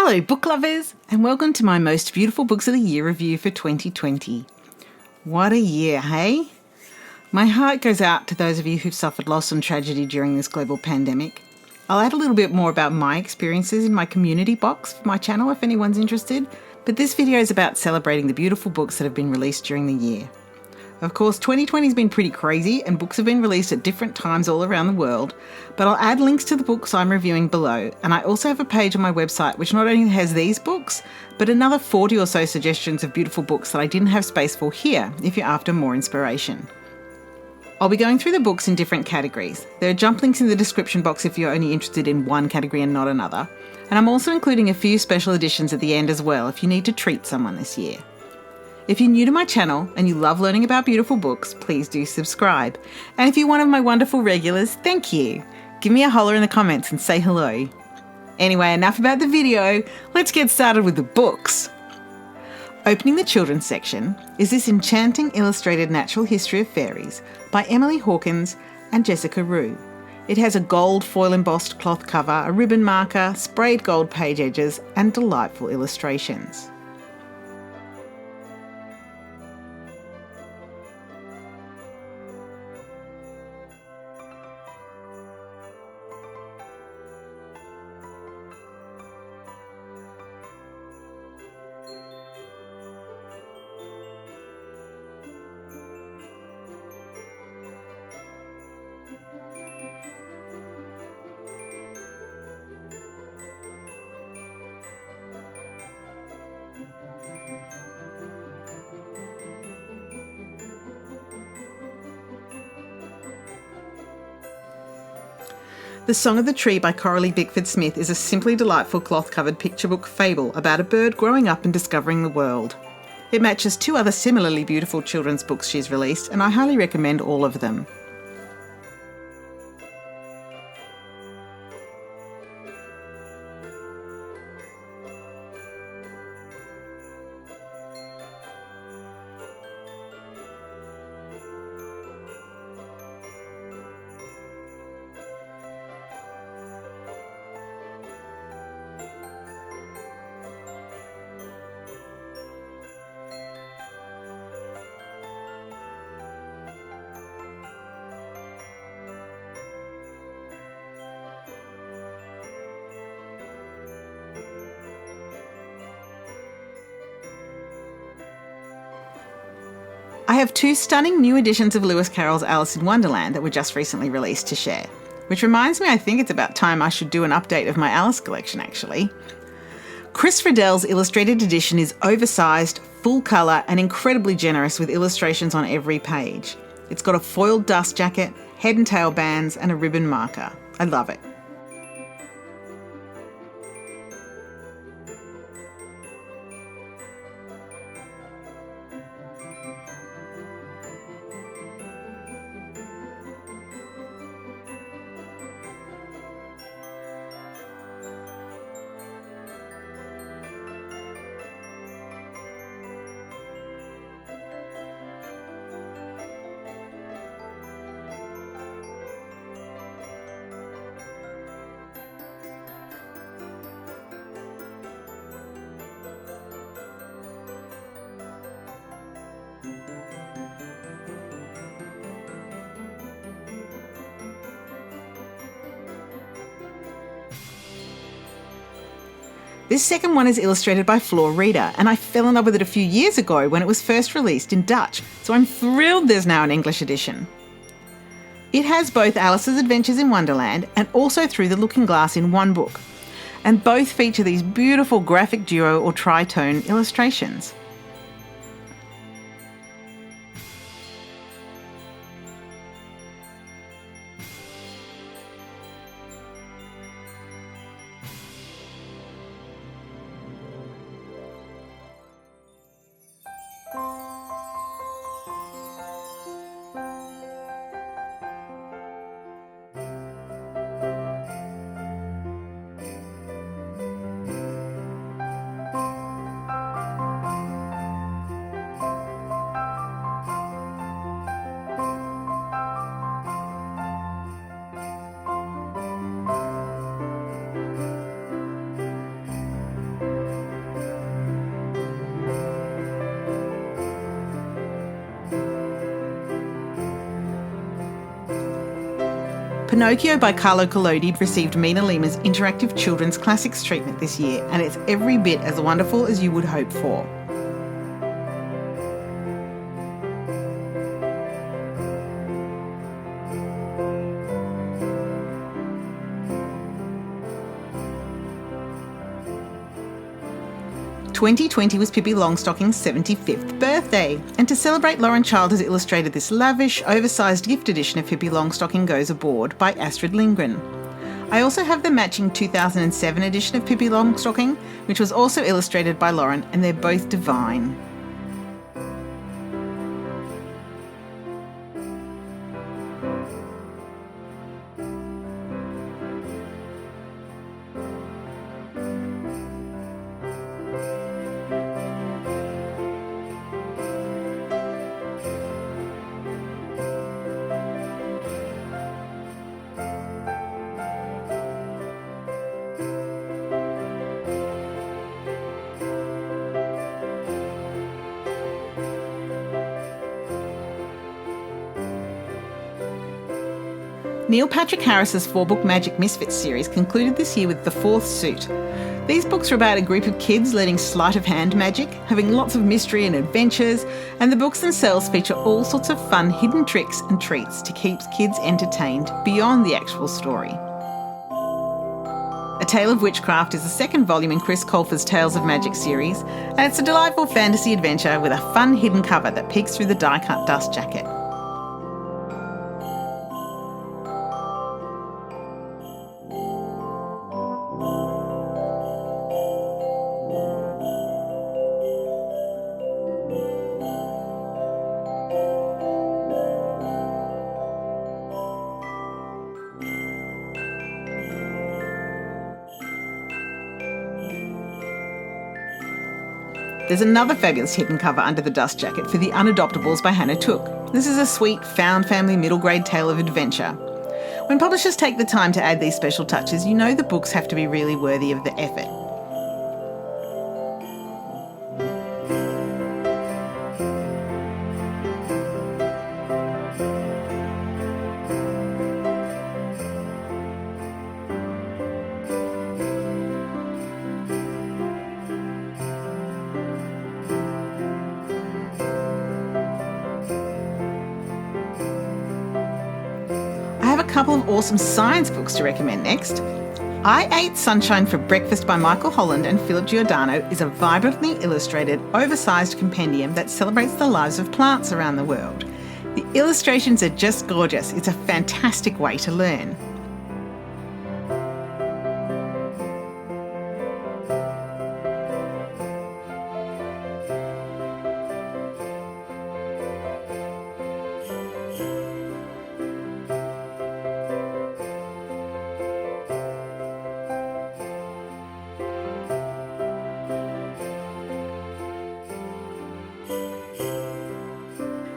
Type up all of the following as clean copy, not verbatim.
Hello book lovers, and welcome to my most beautiful books of the year review for 2020. What a year, hey? My heart goes out to those of you who've suffered loss and tragedy during this global pandemic. I'll add a little bit more about my experiences in my community box for my channel if anyone's interested, but this video is about celebrating the beautiful books that have been released during the year. Of course, 2020 has been pretty crazy and books have been released at different times all around the world, but I'll add links to the books I'm reviewing below, and I also have a page on my website which not only has these books, but another 40 or so suggestions of beautiful books that I didn't have space for here if you're after more inspiration. I'll be going through the books in different categories. There are jump links in the description box if you're only interested in one category and not another, and I'm also including a few special editions at the end as well if you need to treat someone this year. If you're new to my channel and you love learning about beautiful books, please do subscribe. And if you're one of my wonderful regulars, thank you. Give me a holler in the comments and say hello. Anyway, enough about the video. Let's get started with the books. Opening the children's section is this enchanting illustrated natural history of fairies by Emily Hawkins and Jessica Rue. It has a gold foil embossed cloth cover, a ribbon marker, sprayed gold page edges, and delightful illustrations. The Song of the Tree by Coralie Bickford Smith is a simply delightful cloth-covered picture book fable about a bird growing up and discovering the world. It matches two other similarly beautiful children's books she's released, and I highly recommend all of them. I have two stunning new editions of Lewis Carroll's Alice in Wonderland that were just recently released to share. Which reminds me, I think it's about time I should do an update of my Alice collection actually. Chris Riddell's illustrated edition is oversized, full colour and incredibly generous with illustrations on every page. It's got a foiled dust jacket, head and tail bands and a ribbon marker. I love it. This second one is illustrated by Rieder, and I fell in love with it a few years ago when it was first released in Dutch, so I'm thrilled there's now an English edition. It has both Alice's Adventures in Wonderland and also Through the Looking Glass in one book, and both feature these beautiful graphic duo or tritone illustrations. Pinocchio by Carlo Collodi received Mina Lima's Interactive Children's Classics treatment this year, and it's every bit as wonderful as you would hope for. "2020 was Pippi Longstocking's 75th birthday, and to celebrate, Lauren Child has illustrated this lavish, oversized gift edition of Pippi Longstocking Goes Aboard by Astrid Lindgren. I also have the matching 2007 edition of Pippi Longstocking, which was also illustrated by Lauren, and they're both divine. Neil Patrick Harris's 4-book Magic Misfits series concluded this year with the 4th suit. These books are about a group of kids learning sleight of hand magic, having lots of mystery and adventures, and the books themselves feature all sorts of fun hidden tricks and treats to keep kids entertained beyond the actual story. A Tale of Witchcraft is the second volume in Chris Colfer's Tales of Magic series, and it's a delightful fantasy adventure with a fun hidden cover that peeks through the die-cut dust jacket. There's another fabulous hidden cover under the dust jacket for The Unadoptables by Hannah Took. This is a sweet, found family middle grade tale of adventure. When publishers take the time to add these special touches, you know the books have to be really worthy of the effort. I have a couple of awesome science books to recommend next. I Ate Sunshine for Breakfast by Michael Holland and Philip Giordano is a vibrantly illustrated, oversized compendium that celebrates the lives of plants around the world. The illustrations are just gorgeous. It's a fantastic way to learn.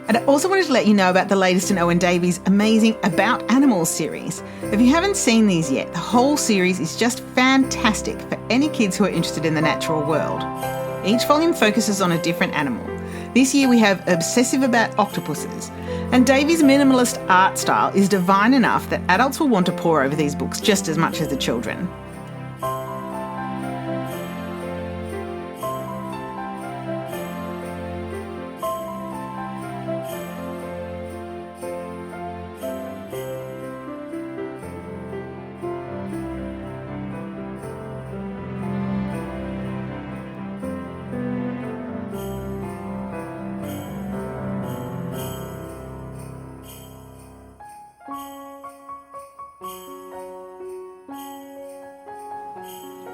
And I also wanted to let you know about the latest in Owen Davies' amazing About Animals series. If you haven't seen these yet, the whole series is just fantastic for any kids who are interested in the natural world. Each volume focuses on a different animal. This year we have Obsessive about octopuses. And Davies' minimalist art style is divine enough that adults will want to pore over these books just as much as the children.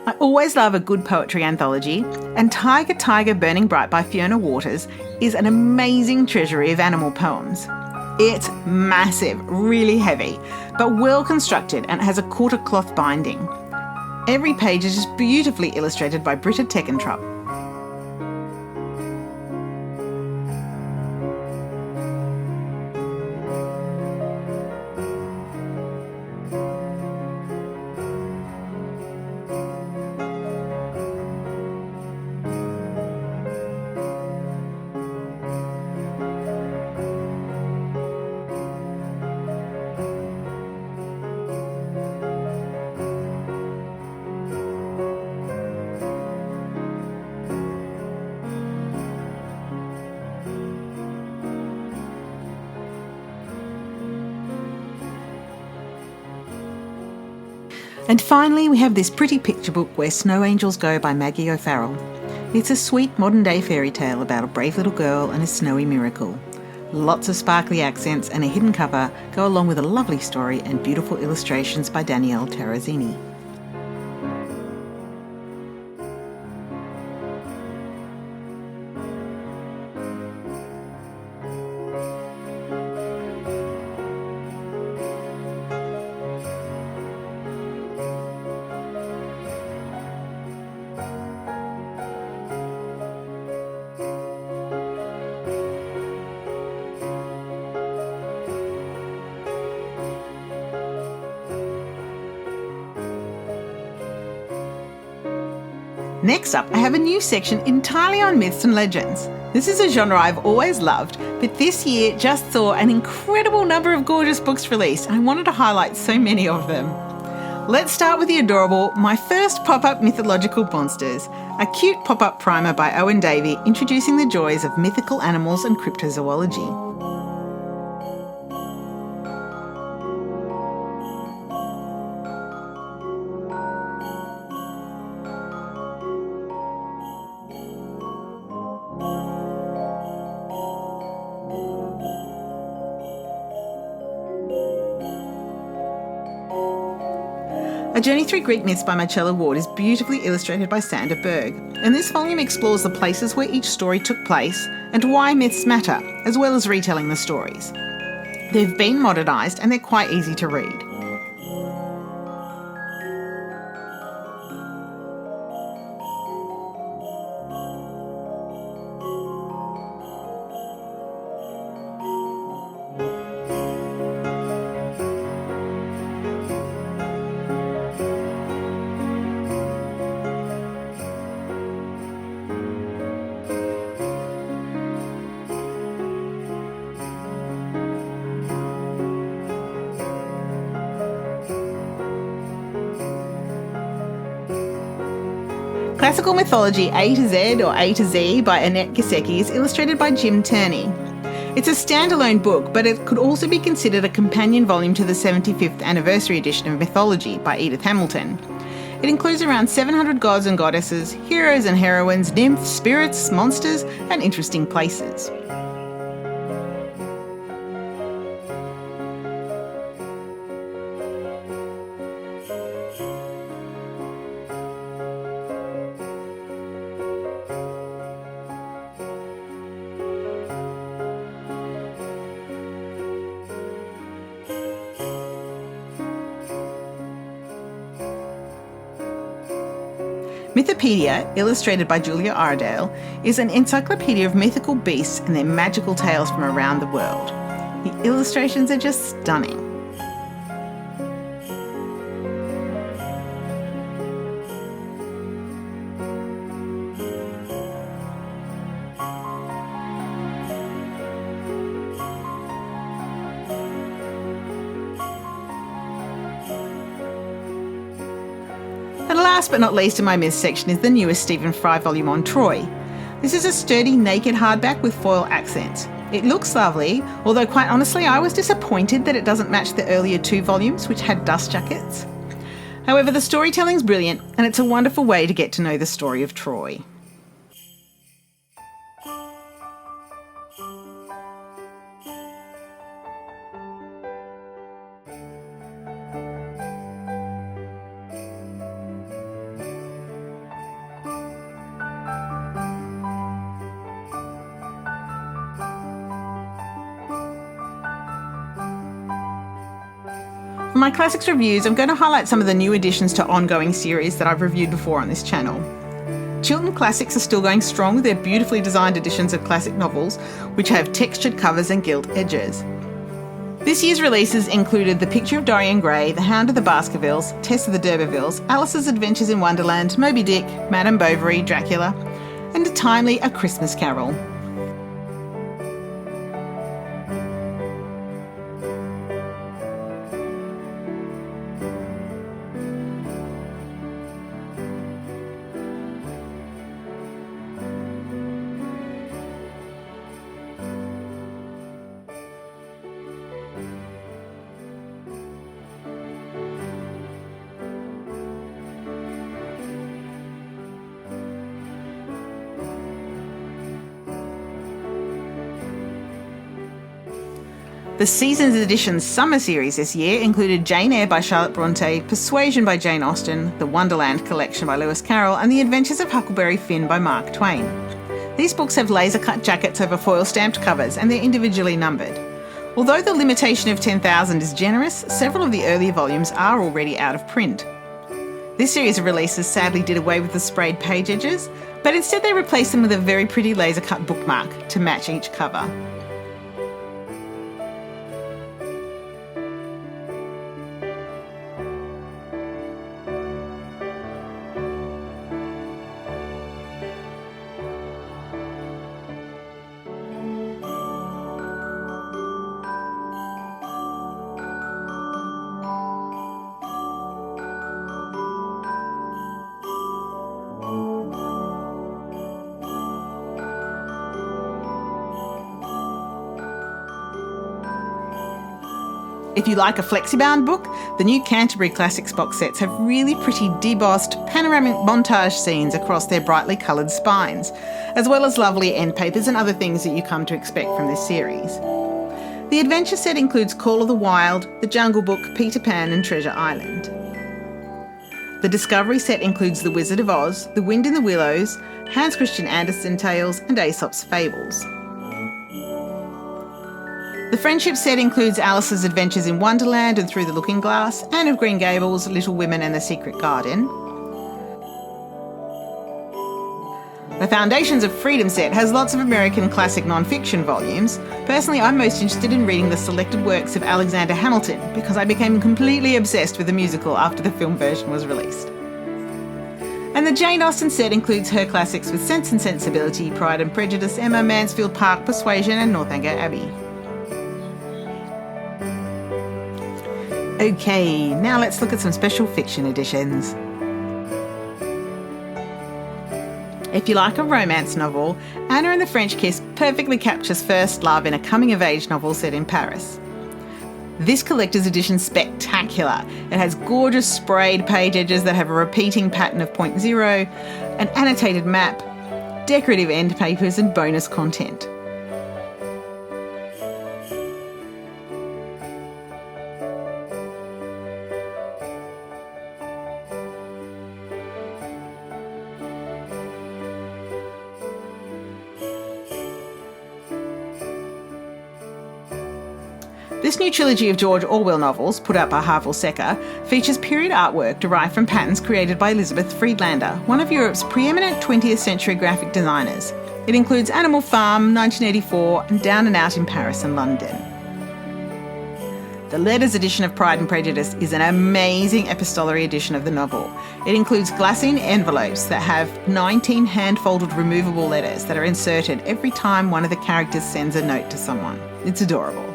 I always love a good poetry anthology, and Tiger, Tiger, Burning Bright by Fiona Waters is an amazing treasury of animal poems. It's massive, really heavy, but well constructed and has a quarter cloth binding. Every page is just beautifully illustrated by Britta Teckentrup. And finally, we have this pretty picture book, Where Snow Angels Go by Maggie O'Farrell. It's a sweet modern-day fairy tale about a brave little girl and a snowy miracle. Lots of sparkly accents and a hidden cover go along with a lovely story and beautiful illustrations by Danielle Terrazzini. Next up, I have a new section entirely on myths and legends. This is a genre I've always loved, but this year just saw an incredible number of gorgeous books released, and I wanted to highlight so many of them. Let's start with the adorable My First Pop-Up Mythological Monsters, a cute pop-up primer by Owen Davey introducing the joys of mythical animals and cryptozoology. A Journey Through Greek Myths by Marcella Ward is beautifully illustrated by Sander Berg, and this volume explores the places where each story took place and why myths matter, as well as retelling the stories. They've been modernised and they're quite easy to read. Classical Mythology A to Z or A to Z by Annette Gisecki is illustrated by Jim Turney. It's a standalone book, but it could also be considered a companion volume to the 75th anniversary edition of Mythology by Edith Hamilton. It includes around 700 gods and goddesses, heroes and heroines, nymphs, spirits, monsters, and interesting places. Mythopedia, illustrated by Julia Iredale, is an encyclopedia of mythical beasts and their magical tales from around the world. The illustrations are just stunning. And last but not least in my myths section is the newest Stephen Fry volume on Troy. This is a sturdy, naked hardback with foil accents. It looks lovely, although quite honestly I was disappointed that it doesn't match the earlier 2 volumes which had dust jackets. However, the storytelling's brilliant and it's a wonderful way to get to know the story of Troy. For my classics reviews, I'm going to highlight some of the new additions to ongoing series that I've reviewed before on this channel. Chiltern Classics are still going strong with their beautifully designed editions of classic novels, which have textured covers and gilt edges. This year's releases included The Picture of Dorian Gray, The Hound of the Baskervilles, Tess of the D'Urbervilles, Alice's Adventures in Wonderland, Moby Dick, Madame Bovary, Dracula, and a timely A Christmas Carol. The Seasons Edition summer series this year included Jane Eyre by Charlotte Bronte, Persuasion by Jane Austen, the Wonderland collection by Lewis Carroll, and The Adventures of Huckleberry Finn by Mark Twain. These books have laser-cut jackets over foil-stamped covers, and they're individually numbered. Although the limitation of 10,000 is generous, several of the earlier volumes are already out of print. This series of releases sadly did away with the sprayed page edges, but instead they replaced them with a very pretty laser-cut bookmark to match each cover. If you like a flexibound book, the new Canterbury Classics box sets have really pretty debossed panoramic montage scenes across their brightly coloured spines, as well as lovely end papers and other things that you come to expect from this series. The adventure set includes Call of the Wild, The Jungle Book, Peter Pan and Treasure Island. The Discovery set includes The Wizard of Oz, The Wind in the Willows, Hans Christian Andersen Tales and Aesop's Fables. The Friendship set includes Alice's Adventures in Wonderland and Through the Looking Glass, Anne of Green Gables, Little Women and the Secret Garden. The Foundations of Freedom set has lots of American classic non-fiction volumes. Personally, I'm most interested in reading the selected works of Alexander Hamilton because I became completely obsessed with the musical after the film version was released. And the Jane Austen set includes her classics with Sense and Sensibility, Pride and Prejudice, Emma, Mansfield Park, Persuasion and Northanger Abbey. Okay, now let's look at some special fiction editions. If you like a romance novel, Anna and the French Kiss perfectly captures first love in a coming-of-age novel set in Paris. This collector's edition's spectacular. It has gorgeous sprayed page edges that have a repeating pattern of point zero, an annotated map, decorative end papers and bonus content. This new trilogy of George Orwell novels, put out by Harvill Secker, features period artwork derived from patterns created by Elizabeth Friedlander, one of Europe's preeminent 20th century graphic designers. It includes Animal Farm, 1984, and Down and Out in Paris and London. The Letters edition of Pride and Prejudice is an amazing epistolary edition of the novel. It includes glassine envelopes that have 19 hand-folded removable letters that are inserted every time one of the characters sends a note to someone. It's adorable.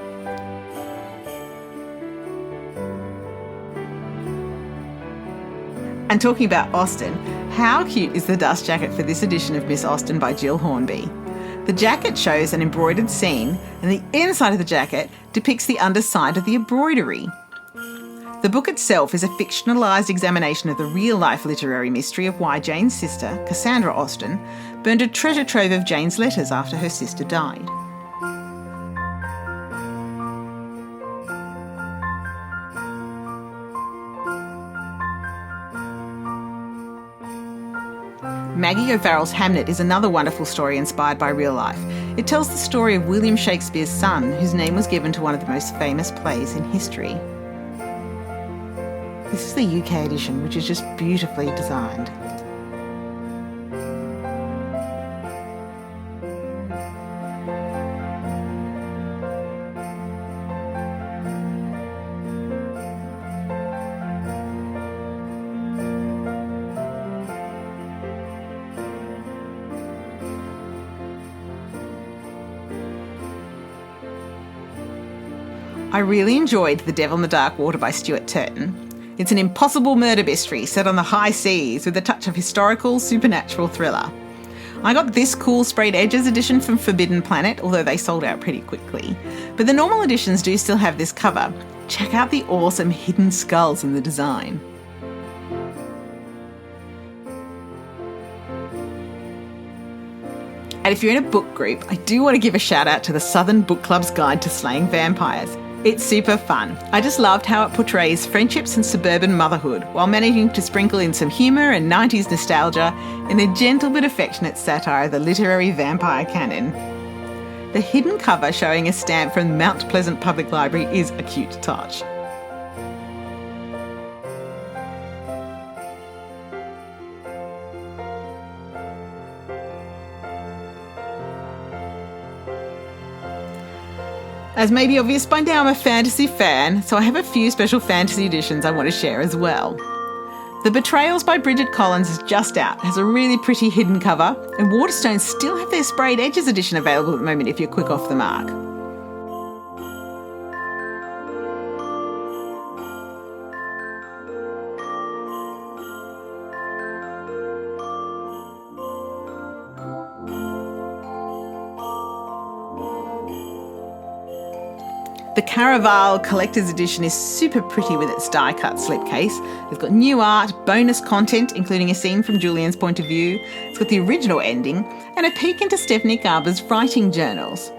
And talking about Austen, how cute is the dust jacket for this edition of Miss Austen by Jill Hornby? The jacket shows an embroidered scene, and the inside of the jacket depicts the underside of the embroidery. The book itself is a fictionalised examination of the real-life literary mystery of why Jane's sister, Cassandra Austen, burned a treasure trove of Jane's letters after her sister died. Maggie O'Farrell's Hamnet is another wonderful story inspired by real life. It tells the story of William Shakespeare's son, whose name was given to one of the most famous plays in history. This is the UK edition, which is just beautifully designed. I really enjoyed The Devil in the Dark Water by Stuart Turton. It's an impossible murder mystery set on the high seas with a touch of historical, supernatural thriller. I got this cool sprayed edges edition from Forbidden Planet, although they sold out pretty quickly. But the normal editions do still have this cover. Check out the awesome hidden skulls in the design. And if you're in a book group, I do want to give a shout out to the Southern Book Club's Guide to Slaying Vampires. It's super fun. I just loved how it portrays friendships and suburban motherhood while managing to sprinkle in some humour and 90s nostalgia in a gentle but affectionate satire of the literary vampire canon. The hidden cover showing a stamp from Mount Pleasant Public Library is a cute touch. As may be obvious by now, I'm a fantasy fan, so I have a few special fantasy editions I want to share as well. The Betrayals by Bridget Collins is just out. It has a really pretty hidden cover, and Waterstones still have their sprayed edges edition available at the moment if you're quick off the mark. The Caraval Collector's Edition is super pretty with its die-cut slipcase. It's got new art, bonus content, including a scene from Julian's point of view. It's got the original ending, and a peek into Stephanie Garber's writing journals.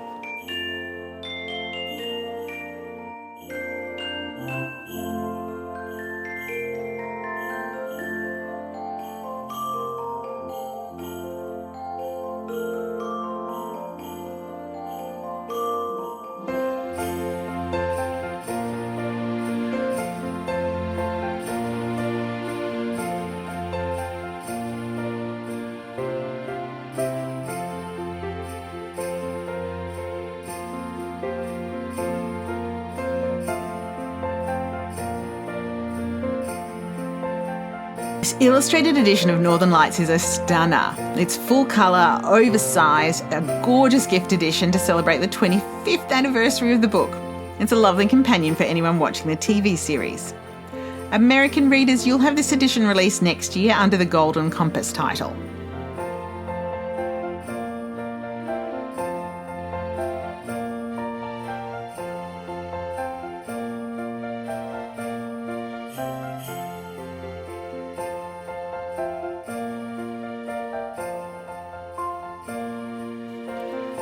This illustrated edition of Northern Lights is a stunner. It's full colour, oversized, a gorgeous gift edition to celebrate the 25th anniversary of the book. It's a lovely companion for anyone watching the TV series. American readers, you'll have this edition released next year under the Golden Compass title.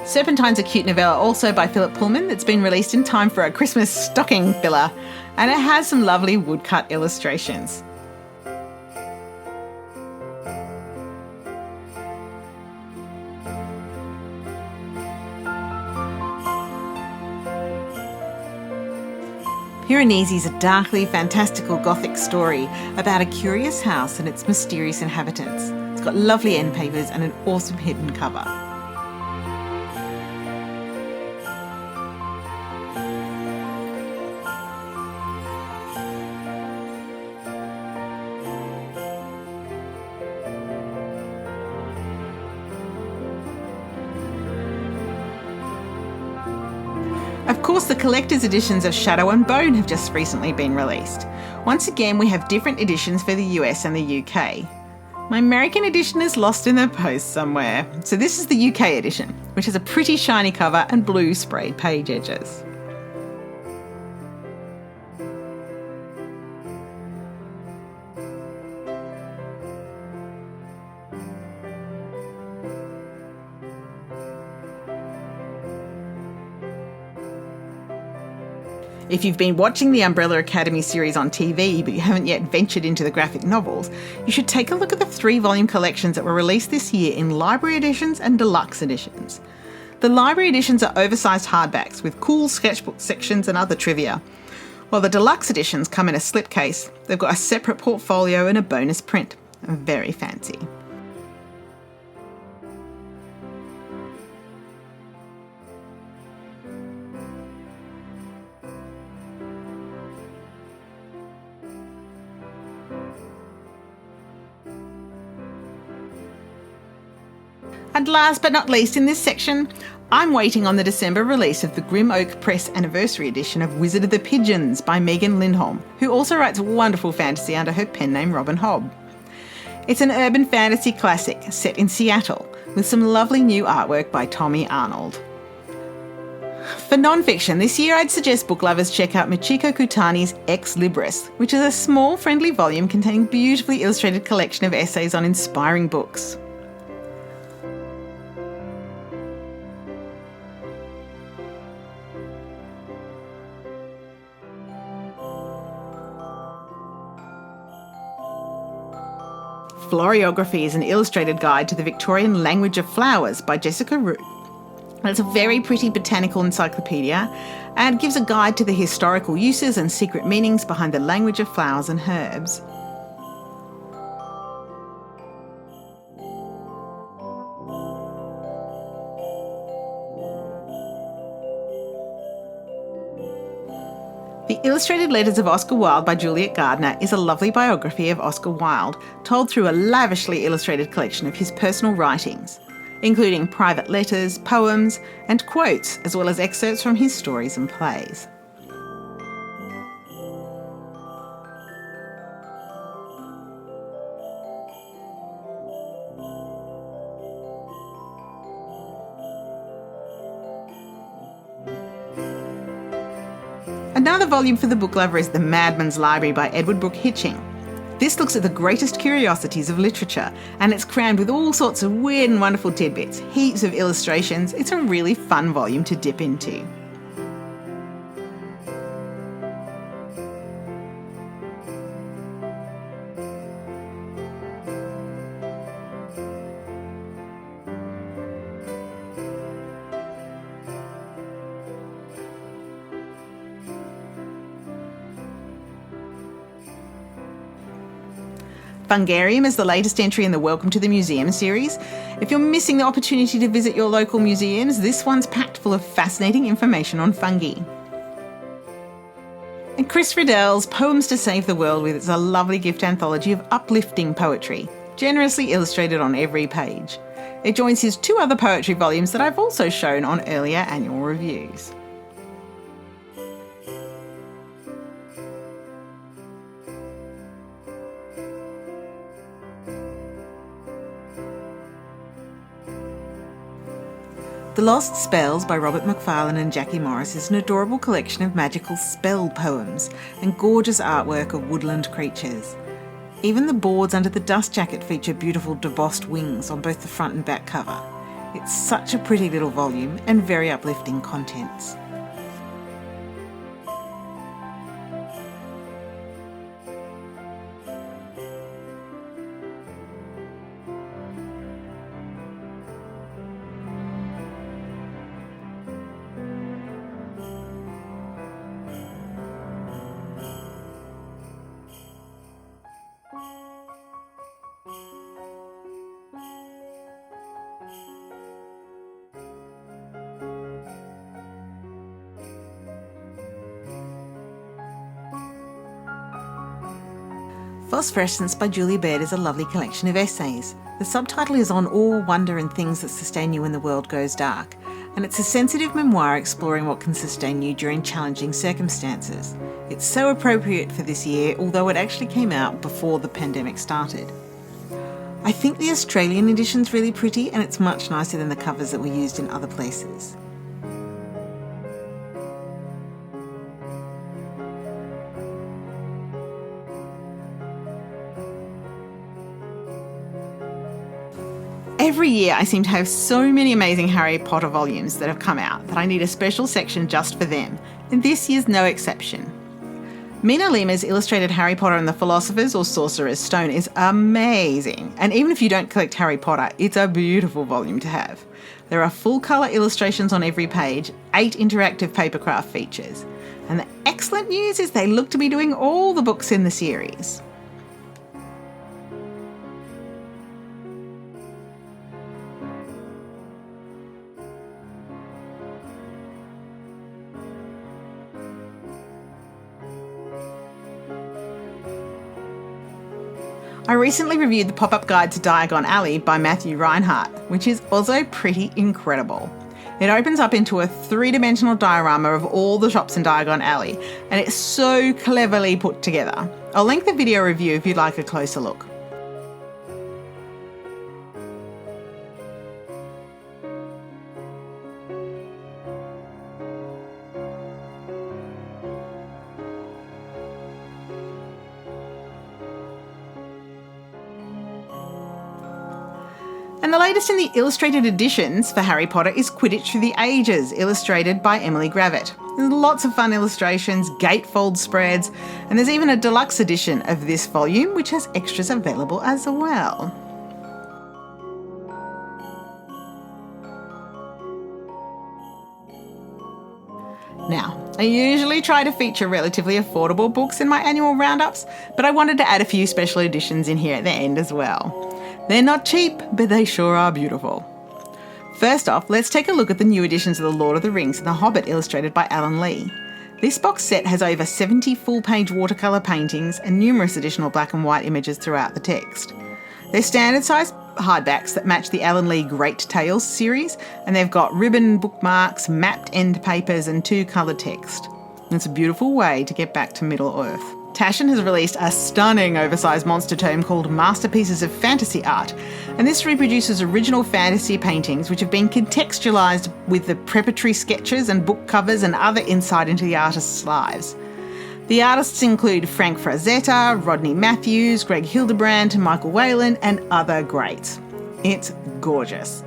Serpentine's a cute novella also by Philip Pullman that's been released in time for a Christmas stocking filler, and it has some lovely woodcut illustrations. Piranesi is a darkly fantastical gothic story about a curious house and its mysterious inhabitants. It's got lovely end papers and an awesome hidden cover. Of course, the collector's editions of Shadow and Bone have just recently been released. Once again, we have different editions for the US and the UK. My American edition is lost in the post somewhere, so this is the UK edition, which has a pretty shiny cover and blue sprayed page edges. If you've been watching the Umbrella Academy series on TV but you haven't yet ventured into the graphic novels, you should take a look at the 3-volume collections that were released this year in library editions and deluxe editions. The library editions are oversized hardbacks with cool sketchbook sections and other trivia, while the deluxe editions come in a slipcase. They've got a separate portfolio and a bonus print. Very fancy. And last but not least in this section, I'm waiting on the December release of the Grim Oak Press Anniversary Edition of Wizard of the Pigeons by Megan Lindholm, who also writes wonderful fantasy under her pen name Robin Hobb. It's an urban fantasy classic set in Seattle with some lovely new artwork by Tommy Arnold. For non-fiction, this year I'd suggest book lovers check out Michiko Kutani's Ex Libris, which is a small, friendly volume containing a beautifully illustrated collection of essays on inspiring books. Floriography is an illustrated guide to the Victorian language of flowers by Jessica Root. It's a very pretty botanical encyclopedia and gives a guide to the historical uses and secret meanings behind the language of flowers and herbs. The Illustrated Letters of Oscar Wilde by Juliet Gardner is a lovely biography of Oscar Wilde, told through a lavishly illustrated collection of his personal writings, including private letters, poems, and quotes, as well as excerpts from his stories and plays. Another volume for the book lover is The Madman's Library by Edward Brooke Hitching. This looks at the greatest curiosities of literature, and it's crammed with all sorts of weird and wonderful tidbits, heaps of illustrations. It's a really fun volume to dip into. Fungarium is the latest entry in the Welcome to the Museum series. If you're missing the opportunity to visit your local museums, this one's packed full of fascinating information on fungi. And Chris Riddell's Poems to Save the World with is a lovely gift anthology of uplifting poetry, generously illustrated on every page. It joins his two other poetry volumes that I've also shown on earlier annual reviews. The Lost Spells by Robert Macfarlane and Jackie Morris is an adorable collection of magical spell poems and gorgeous artwork of woodland creatures. Even the boards under the dust jacket feature beautiful debossed wings on both the front and back cover. It's such a pretty little volume and very uplifting contents. Phosphorescence by Julia Baird is a lovely collection of essays. The subtitle is On Awe, Wonder and Things That Sustain You When the World Goes Dark, and it's a sensitive memoir exploring what can sustain you during challenging circumstances. It's so appropriate for this year, although it actually came out before the pandemic started. I think the Australian edition's really pretty, and it's much nicer than the covers that were used in other places. Every year I seem to have so many amazing Harry Potter volumes that have come out that I need a special section just for them, and this year's no exception. Mina Lima's illustrated Harry Potter and the Philosopher's or Sorcerer's Stone is amazing, and even if you don't collect Harry Potter, it's a beautiful volume to have. There are full colour illustrations on every page, 8 interactive papercraft features, and the excellent news is they look to be doing all the books in the series. I recently reviewed the pop-up guide to Diagon Alley by Matthew Reinhardt, which is also pretty incredible. It opens up into a 3-dimensional diorama of all the shops in Diagon Alley, and it's so cleverly put together. I'll link the video review if you'd like a closer look. And the latest in the illustrated editions for Harry Potter is Quidditch Through the Ages, illustrated by Emily Gravett. There's lots of fun illustrations, gatefold spreads, and there's even a deluxe edition of this volume which has extras available as well. Now, I usually try to feature relatively affordable books in my annual roundups, but I wanted to add a few special editions in here at the end as well. They're not cheap, but they sure are beautiful. First off, let's take a look at the new editions of The Lord of the Rings and The Hobbit illustrated by Alan Lee. This box set has over 70 full-page watercolour paintings and numerous additional black and white images throughout the text. They're standard-sized hardbacks that match the Alan Lee Great Tales series, and they've got ribbon bookmarks, mapped end papers and 2 coloured text. It's a beautiful way to get back to Middle-earth. Taschen has released a stunning oversized monster tome called Masterpieces of Fantasy Art, and this reproduces original fantasy paintings which have been contextualised with the preparatory sketches and book covers and other insight into the artists' lives. The artists include Frank Frazetta, Rodney Matthews, Greg Hildebrandt, Michael Whalen and other greats. It's gorgeous.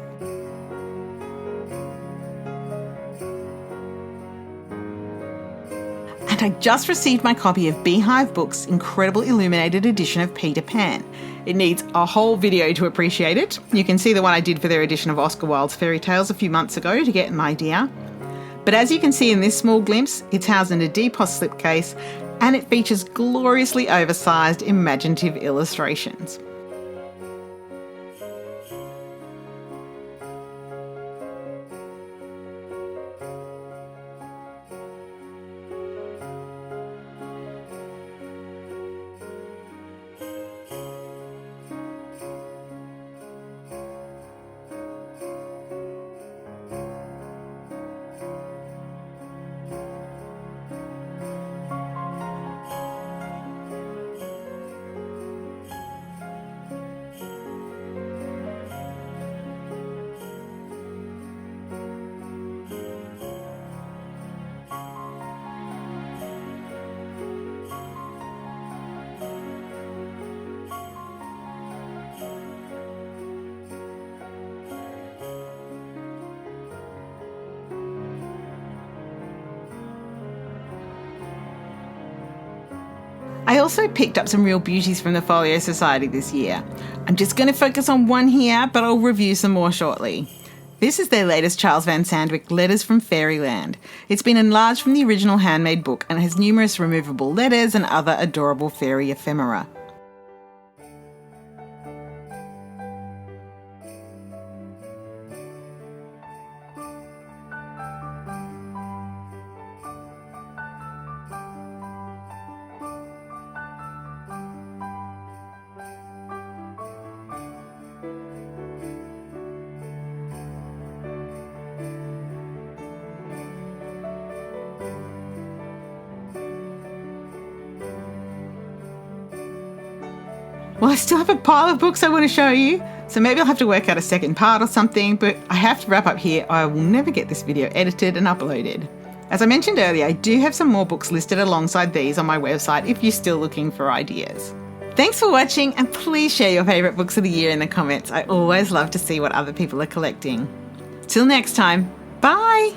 And I just received my copy of Beehive Books' incredible illuminated edition of Peter Pan. It needs a whole video to appreciate it. You can see the one I did for their edition of Oscar Wilde's Fairy Tales a few months ago to get an idea. But as you can see in this small glimpse, it's housed in a DPOS slipcase and it features gloriously oversized imaginative illustrations. I also picked up some real beauties from the Folio Society this year. I'm just going to focus on one here, but I'll review some more shortly. This is their latest Charles Van Sandwyk Letters from Fairyland. It's been enlarged from the original handmade book and has numerous removable letters and other adorable fairy ephemera. Well, I still have a pile of books I want to show you, so maybe I'll have to work out a second part or something, but I have to wrap up here. I will never get this video edited and uploaded. As I mentioned earlier, I do have some more books listed alongside these on my website if you're still looking for ideas. Thanks for watching, and please share your favourite books of the year in the comments. I always love to see what other people are collecting. Till next time, bye!